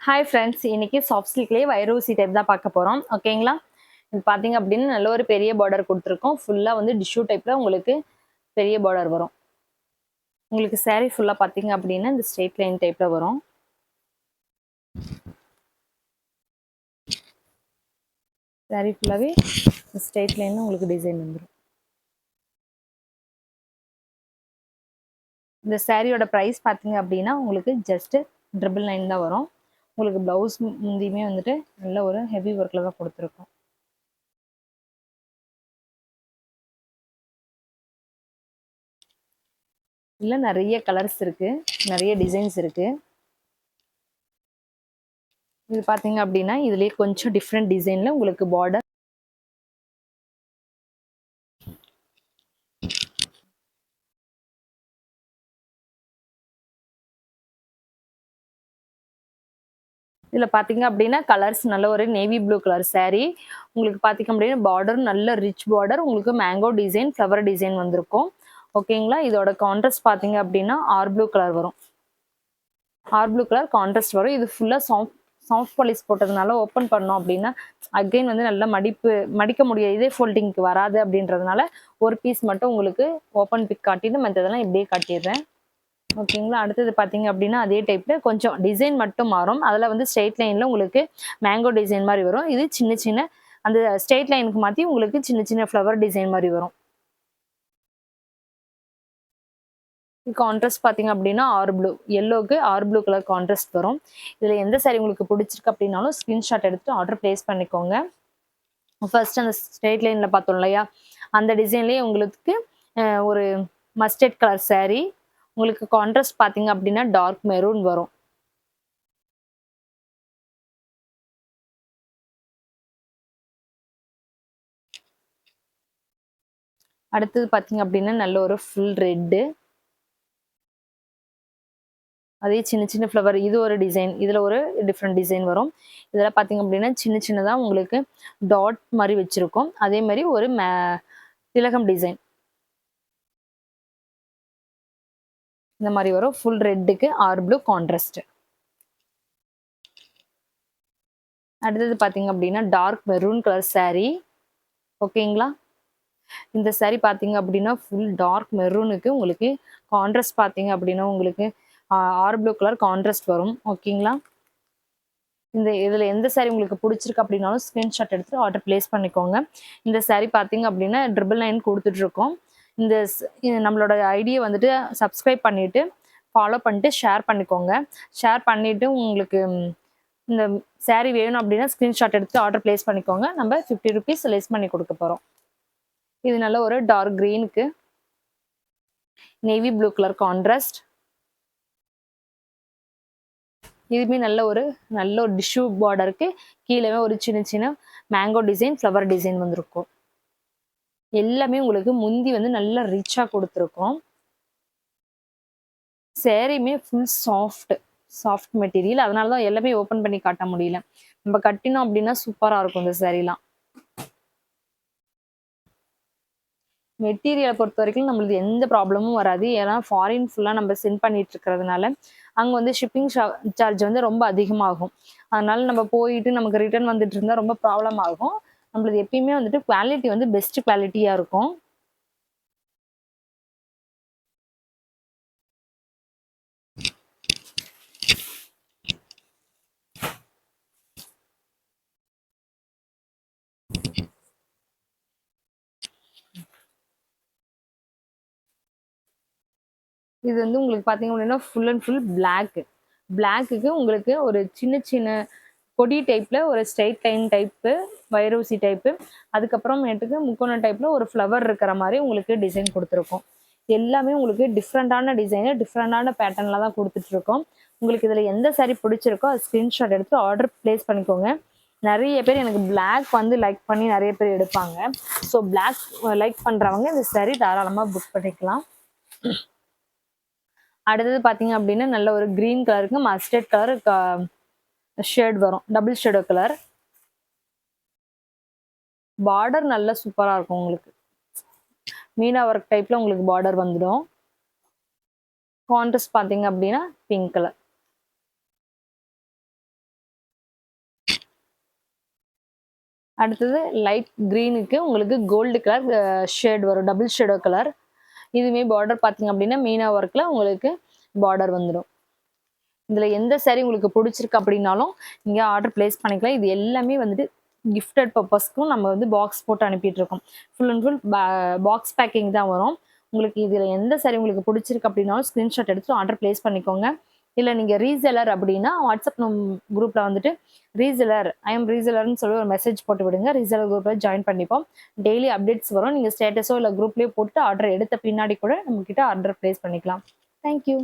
Hi friends, இன்னைக்கு soft சில்க்லேயே வைரோசி type தான் பார்க்க போகிறோம். ஓகேங்களா? இது பார்த்தீங்க அப்படின்னு நல்ல ஒரு பெரிய பார்டர் கொடுத்துருக்கோம். ஃபுல்லாக வந்து டிஷ்யூ டைப்பில் உங்களுக்கு பெரிய பார்டர் வரும். உங்களுக்கு saree ஃபுல்லாக பார்த்தீங்க அப்படின்னா இந்த ஸ்ட்ரெயிட் லைன் டைப்பில் வரும். saree ஃபுல்லாகவே ஸ்ட்ரெயிட் லைனில் உங்களுக்கு டிசைன் வந்துடும். இந்த சாரியோட ப்ரைஸ் பார்த்தீங்க அப்படின்னா உங்களுக்கு ஜஸ்ட் 999 தான் வரும். உங்களுக்கு ப்ளவுஸ் முந்தியுமே வந்துட்டு நல்ல ஒரு ஹெவி ஒர்க்கில் தான் கொடுத்துருக்கோம். இல்லை நிறைய கலர்ஸ் இருக்கு, நிறைய டிசைன்ஸ் இருக்கு. இது பார்த்தீங்க அப்படின்னா இதுலேயே கொஞ்சம் டிஃப்ரெண்ட் டிசைனில் உங்களுக்கு பார்டர் இதில் பார்த்தீங்க அப்படின்னா கலர்ஸ் நல்ல ஒரு நேவி ப்ளூ கலர் saree. உங்களுக்கு பார்த்தீங்க அப்படின்னா பார்டர் நல்ல ரிச் பார்டர், உங்களுக்கு மேங்கோ டிசைன் ஃப்ளவர் டிசைன் வந்திருக்கும். ஓகேங்களா? இதோட கான்ட்ராஸ்ட் பார்த்தீங்க அப்படின்னா ப்ளூ கலர் வரும். ப்ளூ கலர் கான்ட்ராஸ்ட் வரும். இது ஃபுல்லாக சாஃப்ட் பாலிஷ் போட்டதுனால ஓப்பன் பண்ணோம் அப்படின்னா அகைன் வந்து நல்லா மடிக்க முடியாது, இதே ஃபோல்டிங்க்கு வராது. அப்படின்றதுனால ஒரு பீஸ் மட்டும் உங்களுக்கு ஓப்பன் பிக் காட்டிட்டு மற்றதெல்லாம் இப்படியே காட்டிடுறேன். ஓகேங்களா? அடுத்தது பார்த்தீங்க அப்படின்னா அதே டைப்பில் கொஞ்சம் டிசைன் மட்டும் மாறும். அதில் வந்து ஸ்ட்ரெயிட் லைனில் உங்களுக்கு மேங்கோ டிசைன் மாதிரி வரும். இது சின்ன சின்ன அந்த ஸ்ட்ரெயிட் லைனுக்கு மாற்றி உங்களுக்கு சின்ன சின்ன ஃப்ளவர் டிசைன் மாதிரி வரும். கான்ட்ராஸ்ட் பார்த்தீங்க அப்படின்னா ப்ளூ எல்லோக்கு ப்ளூ கலர் கான்ட்ராஸ்ட் வரும். இதில் எந்த சாரி உங்களுக்கு பிடிச்சிருக்கு அப்படின்னாலும் ஸ்க்ரீன்ஷாட் எடுத்துட்டு ஆர்டர் பிளேஸ் பண்ணிக்கோங்க. ஃபர்ஸ்ட் அந்த ஸ்ட்ரெயிட் லைனில் பார்த்தோம் இல்லையா, அந்த டிசைன்லேயே உங்களுக்கு ஒரு மஸ்டர்ட் கலர் saree. உங்களுக்கு கான்ட்ராஸ்ட் பார்த்தீங்க அப்படின்னா டார்க் மெரூன் வரும். அடுத்தது பார்த்தீங்க அப்படின்னா நல்ல ஒரு ஃபுல் ரெட்டு, அதே சின்ன சின்ன ஃப்ளவர். இது ஒரு டிசைன், இதில் ஒரு டிஃப்ரெண்ட் டிசைன் வரும். இதெல்லாம் பார்த்தீங்க அப்படின்னா சின்ன சின்னதாக உங்களுக்கு டாட் மாதிரி வச்சுருக்கோம். அதே மாதிரி ஒரு திலகம் டிசைன் இந்த மாதிரி வரும். ஃபுல் ரெட்டுக்கு ப்ளூ கான்ட்ராஸ்ட். அடுத்தது பார்த்தீங்க அப்படின்னா டார்க் மெரூன் கலர் saree. ஓகேங்களா? இந்த saree பார்த்தீங்க அப்படின்னா ஃபுல் டார்க் மெரூனுக்கு உங்களுக்கு கான்ட்ராஸ்ட் பார்த்தீங்க அப்படின்னா உங்களுக்கு ப்ளூ கலர் கான்ட்ராஸ்ட் வரும். ஓகேங்களா? இதில் எந்த saree உங்களுக்கு பிடிச்சிருக்கு அப்படின்னாலும் ஸ்க்ரீன்ஷாட் எடுத்து ஆர்டர் பிளேஸ் பண்ணிக்கோங்க. இந்த saree பார்த்தீங்க அப்படின்னா 999 கொடுத்துட்ருக்கோம். இந்த நம்மளோட ஐடியை வந்துட்டு சப்ஸ்கிரைப் பண்ணிவிட்டு ஃபாலோ பண்ணிட்டு ஷேர் பண்ணிக்கோங்க. ஷேர் பண்ணிவிட்டு உங்களுக்கு இந்த saree வேணும் அப்படின்னா ஸ்க்ரீன்ஷாட் எடுத்து ஆர்டர் பிளேஸ் பண்ணிக்கோங்க. நம்ம 50 rupees லெஸ் பண்ணி கொடுக்க போகிறோம். இது நல்ல ஒரு டார்க் க்ரீனுக்கு நேவி ப்ளூ கலர் கான்ட்ராஸ்ட். இதுவுமே நல்ல ஒரு டிஷ்யூ பார்டருக்கு கீழே ஒரு சின்ன சின்ன மேங்கோ டிசைன் ஃப்ளவர் டிசைன் வந்திருக்கும். எல்லாமே உங்களுக்கு முந்தி வந்து நல்லா ரிச்சாக கொடுத்துருக்கோம். சேரீமே ஃபுல் சாஃப்ட் மெட்டீரியல். அதனால தான் எல்லாமே ஓப்பன் பண்ணி காட்ட முடியல. நம்ம கட்டினோம் அப்படின்னா சூப்பராக இருக்கும் இந்த சேரீலாம். மெட்டீரியலை பொறுத்த வரைக்கும் நம்மளுக்கு எந்த ப்ராப்ளமும் வராது. ஏன்னா ஃபாரின் ஃபுல்லாக நம்ம சென்ட் பண்ணிட்டு இருக்கிறதுனால அங்கே வந்து ஷிப்பிங் சார்ஜ் வந்து ரொம்ப அதிகமாகும். அதனால நம்ம போயிட்டு நமக்கு ரிட்டர்ன் வந்துட்டு இருந்தால் ரொம்ப ப்ராப்ளம் ஆகும். நம்மளுக்கு எப்பயுமே வந்துட்டு குவாலிட்டி வந்து பெஸ்ட் குவாலிட்டியாக இருக்கும். இது வந்து உங்களுக்கு பார்த்தீங்க அப்படின்னா ஃபுல் அண்ட் ஃபுல் பிளாக்குக்கு உங்களுக்கு ஒரு சின்ன சின்ன கொடி டைப்பில் ஒரு ஸ்ட்ரெயிட் லைன் டைப்பு, வைரோசி டைப்பு, அதுக்கப்புறமேட்டுக்கு முக்கோணம் டைப்பில் ஒரு ஃப்ளவர் இருக்கிற மாதிரி உங்களுக்கு டிசைன் கொடுத்துருக்கோம். எல்லாமே உங்களுக்கு டிஃப்ரெண்ட்டான டிசைனு, டிஃப்ரெண்ட்டான பேட்டர்னில் தான் கொடுத்துட்ருக்கோம். உங்களுக்கு இதில் எந்த saree பிடிச்சிருக்கோ அது ஸ்க்ரீன்ஷாட் எடுத்து ஆர்டர் ப்ளேஸ் பண்ணிக்கோங்க. நிறைய பேர் எனக்கு பிளாக் வந்து லைக் பண்ணி நிறைய பேர் எடுப்பாங்க. ஸோ பிளாக் லைக் பண்ணுறவங்க இந்த saree தாராளமாக புக் பண்ணிக்கலாம். அடுத்தது பார்த்தீங்க அப்படின்னா நல்ல ஒரு கிரீன் கலருக்கு மஸ்டர்ட் கலர் ஷேட் வரும், டபுள் ஷேடோ கலர். பார்டர் நல்லா சூப்பராக இருக்கும். உங்களுக்கு மீனா ஒர்க் டைப்பில் உங்களுக்கு பார்டர் வந்துடும். கான்ட்ராஸ்ட் பார்த்தீங்க அப்படின்னா பிங்க் கலர். அடுத்தது லைட் க்ரீனுக்கு உங்களுக்கு கோல்டு கலர் ஷேட் வரும், டபுள் ஷேடோ கலர். இதுவுமே பார்டர் பார்த்தீங்க அப்படின்னா மீனா ஒர்க்கில் உங்களுக்கு பார்டர் வந்துடும். இதில் எந்த saree உங்களுக்கு பிடிச்சிருக்கு அப்படின்னாலும் நீங்கள் ஆர்டர் பிளேஸ் பண்ணிக்கலாம். இது எல்லாமே வந்துட்டு கிஃப்டட் பர்பஸ்க்கும் நம்ம வந்து பாக்ஸ் போட்டு அனுப்பிட்டு இருக்கோம். Full and full box packing தான் வரும். உங்களுக்கு இதில் எந்த saree உங்களுக்கு பிடிச்சிருக்கு அப்படின்னாலும் ஸ்க்ரீன்ஷாட் எடுத்து ஆர்டர் பிளேஸ் பண்ணிக்கோங்க. இல்லை நீங்கள் ரீசெலர் அப்படின்னா வாட்ஸ்அப் குரூப்பில் வந்துட்டு ஐ எம் ரீசெலர்னு சொல்லி ஒரு மெசேஜ் போட்டு விடுங்க. ரீசெலர் குரூப்பில் ஜாயின் பண்ணிப்போம். டெய்லி அப்டேட்ஸ் வரும். நீங்கள் ஸ்டேட்டஸோ இல்லை குரூப்லேயோ போட்டு ஆர்டர் எடுத்த பின்னாடி கூட நம்மக்கிட்ட ஆர்டர் பிளேஸ் பண்ணிக்கலாம். தேங்க்யூ.